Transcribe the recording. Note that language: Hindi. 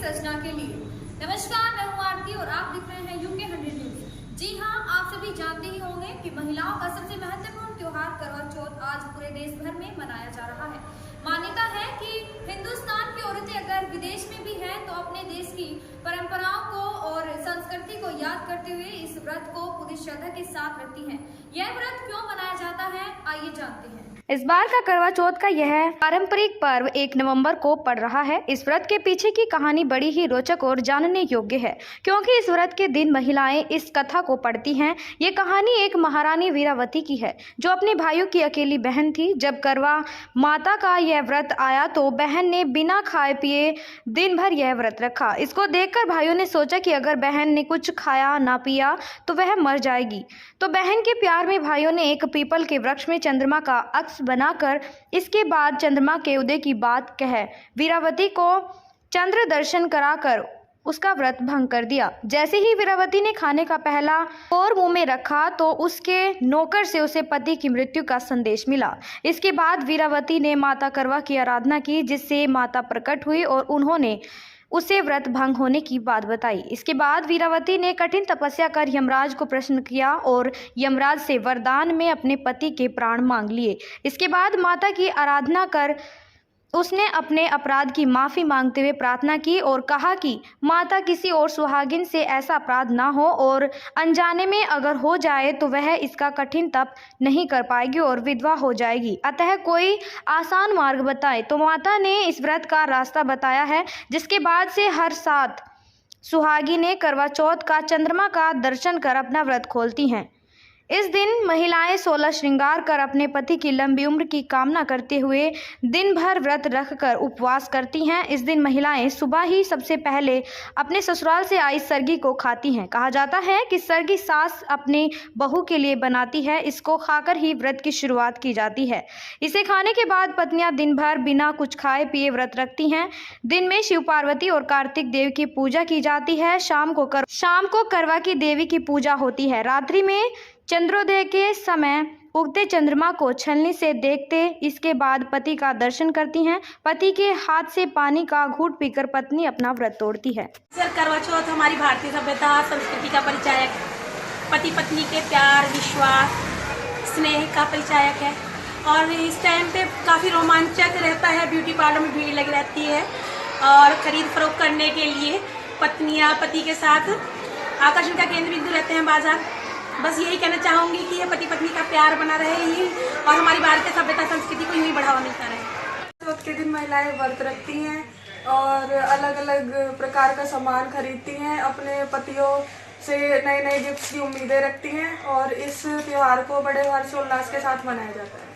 रचना के लिए। नमस्कार, मैं हूं आरती और आप देख रहे हैं यूके 100 न्यूज। जी हां, आप सभी जानते ही होंगे कि महिलाओं का सबसे महत्वपूर्ण त्योहार करवा चौथ आज पूरे देश भर में मनाया जा रहा है। मान्यता है कि हिंदुस्तान की औरतें अगर विदेश में भी हैं तो अपने देश की परंपराओं को और संस्कृति को याद करते हुए इस व्रत को पूरी श्रद्धा के साथ रखती हैं। यह व्रत क्यों मनाया जाता है, आइए जानते हैं। इस बार का करवा चौथ का यह पारंपरिक पर्व 1 नवंबर को पड़ रहा है। इस व्रत के पीछे की कहानी बड़ी ही रोचक और जानने योग्य है, क्योंकि इस व्रत के दिन महिलाएं इस कथा को पढ़ती हैं। ये कहानी एक महारानी वीरावती की है, जो अपने भाइयों की अकेली बहन थी। जब करवा माता का यह व्रत आया तो बहन ने बिना खाए पिए दिन भर यह व्रत रखा। इसको देखकर भाइयों ने सोचा कि अगर बहन ने कुछ खाया ना पिया तो वह मर जाएगी। तो बहन के प्यार में भाइयों ने एक पीपल के वृक्ष में चंद्रमा का अक्ष बनाकर इसके बाद चंद्रमा के उदय की बात कह वीरावती को चंद्र दर्शन कराकर उसका व्रत भंग कर दिया। जैसे ही वीरावती ने खाने का पहला और मुंह में रखा तो उसके नौकर से उसे पति की मृत्यु का संदेश मिला। इसके बाद वीरावती ने माता करवा की आराधना की, जिससे माता प्रकट हुई और उन्होंने उसे व्रत भंग होने की बात बताई। इसके बाद वीरावती ने कठिन तपस्या कर यमराज को प्रश्न किया और यमराज से वरदान में अपने पति के प्राण मांग लिए। इसके बाद माता की आराधना कर उसने अपने अपराध की माफ़ी मांगते हुए प्रार्थना की और कहा कि माता किसी और सुहागिन से ऐसा अपराध ना हो और अनजाने में अगर हो जाए तो वह इसका कठिन तप नहीं कर पाएगी और विधवा हो जाएगी। अतः कोई आसान मार्ग बताए। तो माता ने इस व्रत का रास्ता बताया है, जिसके बाद से हर 7 सुहागिनें करवा चौथ का चंद्रमा का दर्शन कर अपना व्रत खोलती हैं। इस दिन महिलाएं 16 श्रृंगार कर अपने पति की लंबी उम्र की कामना करते हुए दिन भर व्रत रखकर उपवास करती हैं। इस दिन महिलाएं सुबह ही सबसे पहले अपने ससुराल से आई सरगी को खाती हैं। कहा जाता है कि सरगी सास अपने बहू के लिए बनाती है। इसको खाकर ही व्रत की शुरुआत की जाती है। इसे खाने के बाद पत्नियां दिन भर बिना कुछ खाए पिए व्रत रखती हैं। दिन में शिव पार्वती और कार्तिक देव की पूजा की जाती है। शाम को करवा की देवी की पूजा होती है। रात्रि में चंद्रोदय के समय उगते चंद्रमा को छलनी से देखते इसके बाद पति का दर्शन करती हैं। पति के हाथ से पानी का घूंट पीकर पत्नी अपना व्रत तोड़ती है। सर, करवा चौथ हमारी भारतीय सभ्यता संस्कृति का परिचायक, पति पत्नी के प्यार, विश्वास, स्नेह का परिचायक है। और इस टाइम पे काफ़ी रोमांचक रहता है। ब्यूटी पार्लर में भीड़ लगी रहती है और खरीद फरोख्त करने के लिए पत्नियाँ पति के साथ आकर्षण का केंद्र बिंदु रहते हैं बाजार। बस यही कहना चाहूँगी कि ये पति पत्नी का प्यार बना रहे ही और हमारी भारतीय सभ्यता संस्कृति को यूं ही बढ़ावा मिलता रहे। चौथ के दिन महिलाएं व्रत रखती हैं और अलग अलग प्रकार का सामान खरीदती हैं। अपने पतियों से नए नए गिफ्ट्स की उम्मीदें रखती हैं और इस त्योहार को बड़े हर्षोल्लास के साथ मनाया जाता है।